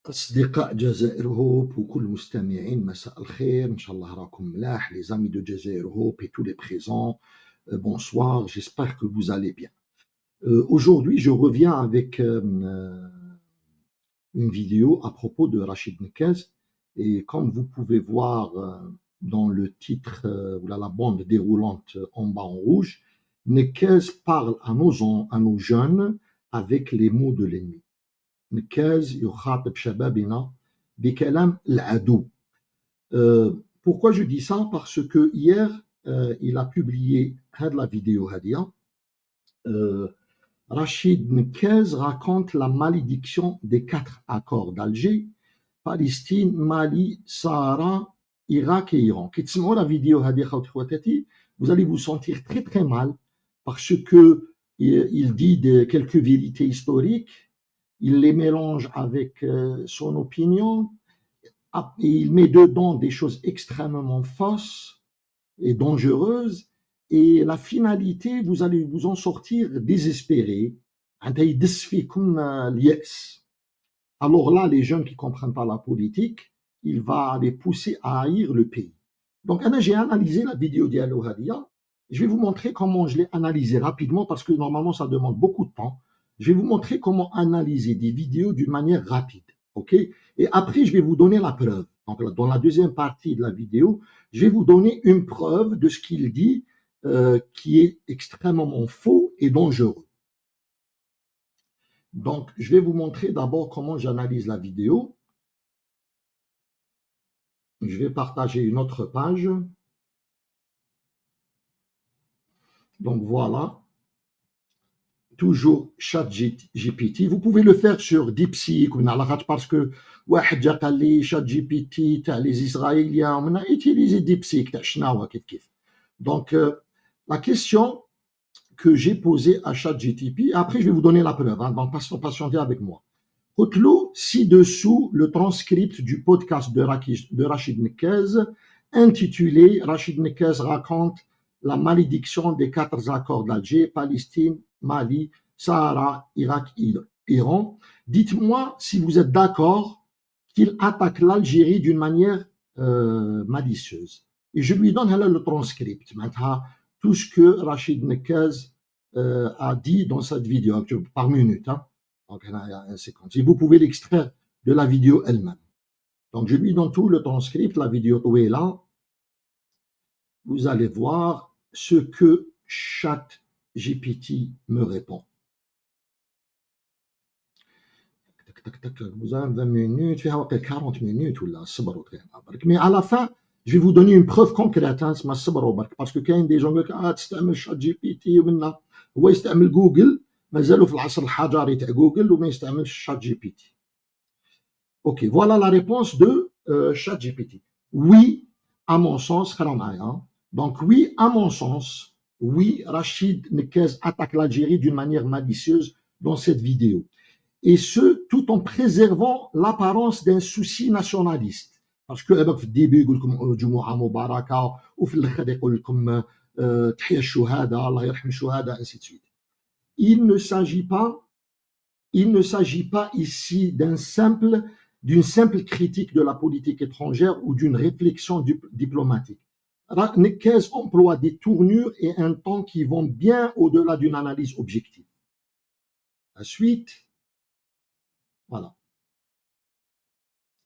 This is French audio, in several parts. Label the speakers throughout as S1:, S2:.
S1: أصدقاء جزائر هوب وكل المستمعين مساء الخير إن شاء الله راكم ملاح les amis de Jazair Hope et tous les présents bonsoir, j'espère que vous allez bien. Aujourd'hui je reviens avec une vidéo à propos de Rachid Nekez et comme vous pouvez voir dans le titre ou la bande déroulante en bas en rouge, Nekez parle à nos jeunes avec les mots de l'ennemi. نكاز يخاطب شبابنا بكلام العدو. Pourquoi je dis ça? Parce que hier il a publié la vidéo هذه. Rachid Nekez raconte la malédiction des 4 accords d'Alger, Palestine, Mali, Sahara, Irak et Iran. Qui تسمعوا la vidéo هذه خوتي خواتاتي, vous allez vous sentir très très mal parce que il dit quelques vérités historiques. Il les mélange avec son opinion, et il met dedans des choses extrêmement fausses et dangereuses, et la finalité, vous allez vous en sortir désespéré. Alors là, les jeunes qui ne comprennent pas la politique, il va les pousser à haïr le pays. Donc, j'ai analysé la vidéo d'Yalo Hadia. Je vais vous montrer comment je l'ai analysé rapidement, parce que normalement, ça demande beaucoup de temps. Je vais vous montrer comment analyser des vidéos d'une manière rapide, ok? Et après, je vais vous donner la preuve. Donc, dans la deuxième partie de la vidéo, je vais vous donner une preuve de ce qu'il dit qui est extrêmement faux et dangereux. Donc, je vais vous montrer d'abord comment j'analyse la vidéo. Je vais partager une autre page. Donc, voilà. Toujours ChatGPT. Vous pouvez le faire sur DeepSeek parce que ChatGPT, les Israéliens, on a utilisé DeepSeek. Donc, la question que j'ai posée à ChatGPT, après je vais vous donner la preuve, donc patientez avec moi. Retenez ci-dessous le transcript du podcast de Rachid Nekez, intitulé Rachid Nekez raconte la malédiction des 4 accords d'Alger, Palestine, Mali, Sahara, Irak, Iran. Dites-moi si vous êtes d'accord qu'il attaque l'Algérie d'une manière malicieuse. Et je lui donne le transcript, tout ce que Rachid Nekez a dit dans cette vidéo, par minute. Donc, il y a une séquence. Et vous pouvez l'extraire de la vidéo elle-même. Donc, je lui donne tout le transcript, la vidéo où est là. Vous allez voir ce que ChatGPT me répond. Vous avez 20 minutes, 40 minutes, mais à la fin, je vais vous donner une preuve concrète, parce que quand des gens disent ah, tu utilises ChatGPT, ou tu utilises Google, مازالوا في العصر الحجري تاع جوجل وما يستعملش شات جي بي تي. Ok, voilà la réponse de ChatGPT. Oui, à mon sens, donc oui, à mon sens, oui, Rachid Nekez attaque l'Algérie d'une manière malicieuse dans cette vidéo. Et ce, tout en préservant l'apparence d'un souci nationaliste. Parce que في الديبي يقول لكم جمعة مباركة وفي الآخر يقول لكم تحية الشهداء الله يرحم الشهداء ainsi de suite. Il ne s'agit pas ici d'une simple critique de la politique étrangère ou d'une réflexion diplomatique. Nekez emploie des tournures et un ton qui vont bien au-delà d'une analyse objective. Ensuite, voilà.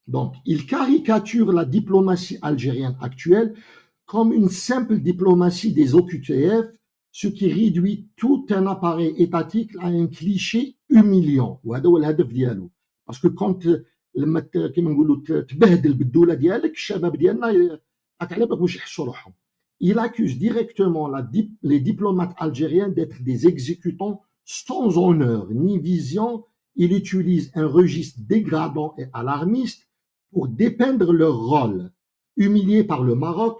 S1: Donc, il caricature la diplomatie algérienne actuelle comme une simple diplomatie des OQTF, ce qui réduit tout un appareil étatique à un cliché humiliant. Parce que quand il accuse directement les diplomates algériens d'être des exécutants sans honneur ni vision. Il utilise un registre dégradant et alarmiste pour dépeindre leur rôle, humiliés par le Maroc,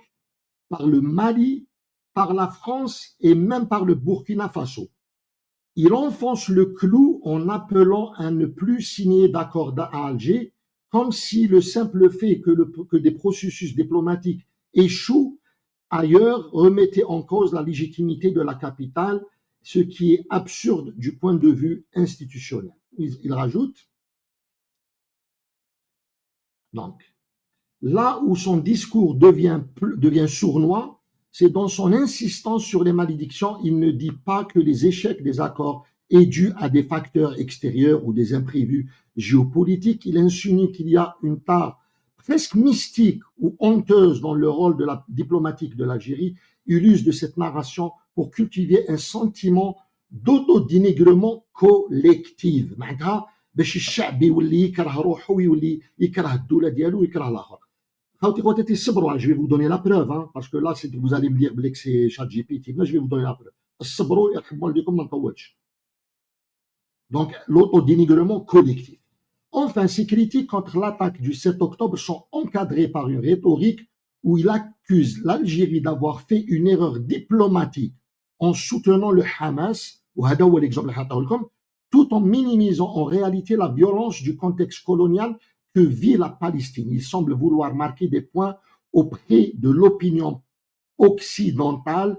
S1: par le Mali, par la France et même par le Burkina Faso. Il enfonce le clou en appelant à ne plus signer d'accord à Alger, comme si le simple fait que des processus diplomatiques échouent ailleurs remettait en cause la légitimité de la capitale, ce qui est absurde du point de vue institutionnel. Il rajoute Donc, là où son discours devient sournois, c'est dans son insistance sur les malédictions. Il ne dit pas que les échecs des accords est dû à des facteurs extérieurs ou des imprévus géopolitiques. Il insinue qu'il y a une part presque mystique ou honteuse dans le rôle de la diplomatique de l'Algérie. Il use de cette narration pour cultiver un sentiment d'autodénigrement collectif. معناتها باش الشعب يولي يكره روحه ويولي يكره الدولة ديالو ويكره الآخر. خاوتي خواتاتي صبروا, je vais vous donner la preuve, hein, parce que là vous allez me dire que c'est ChatGPT, mais je vais vous donner la preuve. صبروا يرحم والديكم ما نطولش. Donc, l'autodénigrement collectif. Enfin, ces critiques contre l'attaque du 7 octobre sont encadrées par une rhétorique où il accuse l'Algérie d'avoir fait une erreur diplomatique en soutenant le Hamas, tout en minimisant en réalité la violence du contexte colonial que vit la Palestine. Il semble vouloir marquer des points auprès de l'opinion occidentale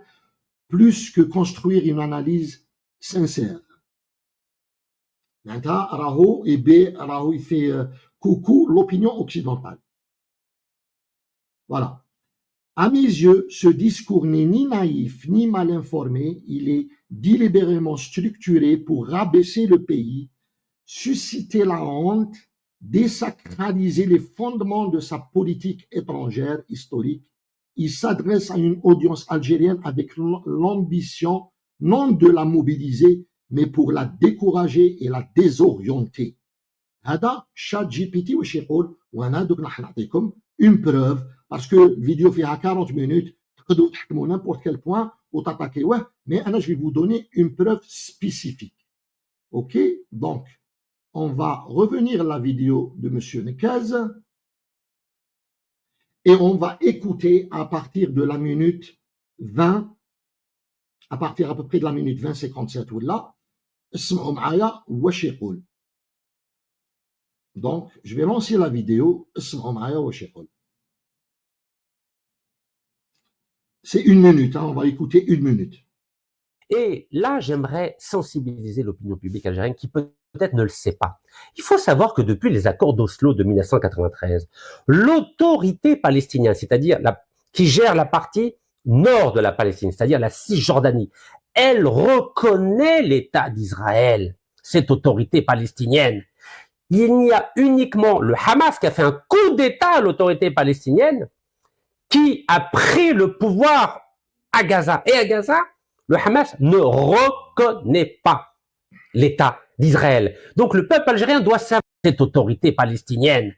S1: plus que construire une analyse sincère. Raho et B, Raho il fait coucou l'opinion occidentale. Voilà. À mes yeux, ce discours n'est ni naïf ni mal informé, il est délibérément structuré pour rabaisser le pays, susciter la honte, désacraliser les fondements de sa politique étrangère historique. Il s'adresse à une audience algérienne avec l'ambition non de la mobiliser, mais pour la décourager et la désorienter. هذا شات جي بي تي واش يقول, وانا دوك راح نعطيكم une preuve, parce que الفيديو فيها 40 minutes, تقدروا تحكموا n'importe quel point وتاتاكيوه, mais انا je vais vous donner une preuve spécifique. Ok, donc on va revenir à la vidéo de monsieur Nekaz et on va écouter à partir de la minute 20, à partir à peu près de la minute 20-57 ولا اسمعوا معايا واش يقول. Donc, je vais lancer la vidéo. C'est une minute, hein, on va écouter une minute.
S2: Et là, j'aimerais sensibiliser l'opinion publique algérienne qui peut-être ne le sait pas. Il faut savoir que depuis les accords d'Oslo de 1993, l'autorité palestinienne, c'est-à-dire qui gère la partie nord de la Palestine, c'est-à-dire la Cisjordanie, elle reconnaît l'État d'Israël, cette autorité palestinienne. Il n'y a uniquement le Hamas qui a fait un coup d'État à l'autorité palestinienne, qui a pris le pouvoir à Gaza. Et à Gaza, le Hamas ne reconnaît pas l'État d'Israël. Donc le peuple algérien doit savoir cette autorité palestinienne.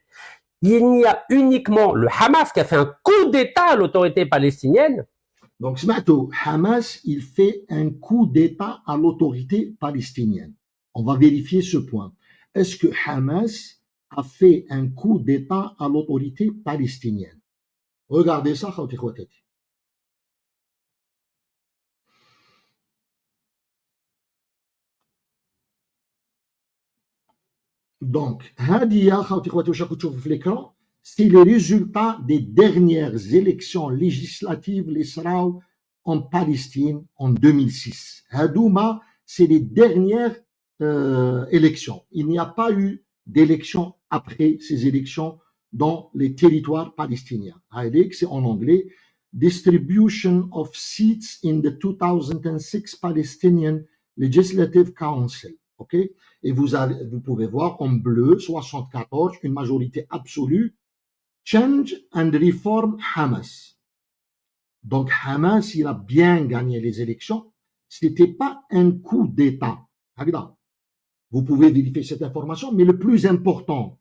S2: Il n'y a uniquement le Hamas qui a fait un coup d'État à l'autorité palestinienne.
S1: Donc, Smato, Hamas, il fait un coup d'État à l'autorité palestinienne. On va vérifier ce point. Est-ce que Hamas a fait un coup d'État à l'autorité palestinienne? Regardez ça, khawti khawatati. Donc, Hadia, khawti khawati, واش راكم تشوفوا في l'écran, c'est le résultat des dernières élections législatives les صراو en Palestine en 2006. Hadouma, c'est les dernières élections. Il n'y a pas eu d'élection après ces élections dans les territoires palestiniens. C'est en anglais. Distribution of seats in the 2006 Palestinian Legislative Council. Ok? Et vous pouvez voir en bleu, 74, une majorité absolue. Change and Reform Hamas. Donc Hamas, il a bien gagné les élections. Ce n'était pas un coup d'État. Vous pouvez vérifier cette information, mais le plus important,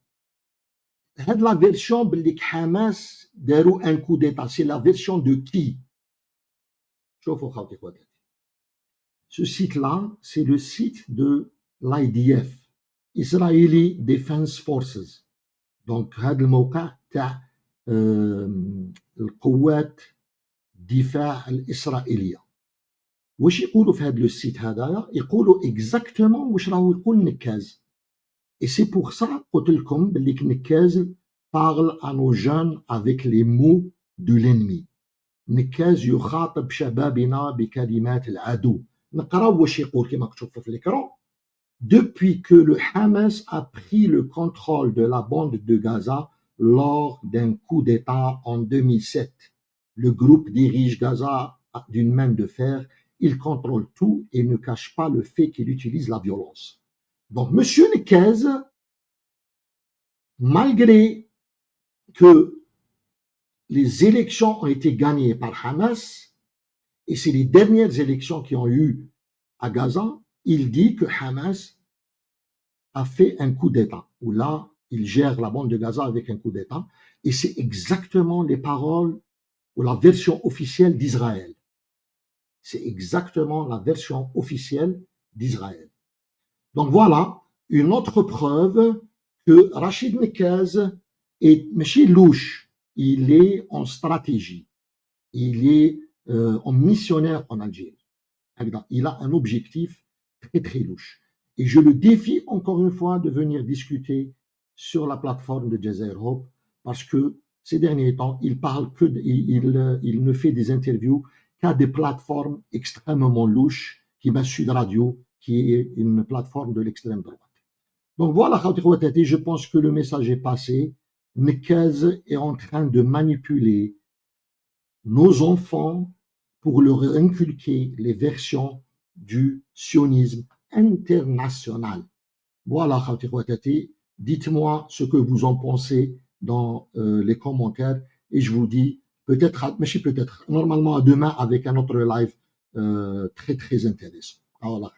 S1: la version de Hamas déroule un coup d'État. C'est la version de qui? Ce site-là, c'est le site de l'IDF, Israeli Defense Forces. Donc, هذا الموقع تاع القوات الدفاع الإسرائيلية. واش يقولوا في هذا السيت هذايا؟ يقولوا اكزاكتومون واش راهو يقول نكاز. Et c'est pour ça قلت لكم باللي نكاز parle à nos jeunes avec les mots de l'ennemi. نكاز يخاطب شبابنا بكلمات العدو. نقراو واش يقول كما تشوفوا في l'écran. Depuis que le Hamas a pris le contrôle de la bande de Gaza lors d'un coup d'État en 2007. Le groupe dirige Gaza d'une main de fer. Il contrôle tout et ne cache pas le fait qu'il utilise la violence. Donc, M. Nekez, malgré que les élections ont été gagnées par Hamas, et c'est les dernières élections qui ont eu à Gaza, il dit que Hamas a fait un coup d'État, où là, il gère la bande de Gaza avec un coup d'État, et c'est exactement les paroles ou la version officielle d'Israël. C'est exactement la version officielle d'Israël. Donc voilà, une autre preuve que Rachid Nekez est M. louche, il est en stratégie, il est en missionnaire en Algérie. Il a un objectif très très louche. Et je le défie encore une fois de venir discuter sur la plateforme de Jazeera Hope parce que ces derniers temps, il ne fait des interviews qu'à des plateformes extrêmement louches, qui m'a Sud Radio, qui est une plateforme de l'extrême droite. Donc voilà, je pense que le message est passé. Nekez est en train de manipuler nos enfants pour leur inculquer les versions du sionisme international. Voilà, dites-moi ce que vous en pensez dans les commentaires et je vous dis peut-être, normalement à demain avec un autre live très très intéressant. Voilà.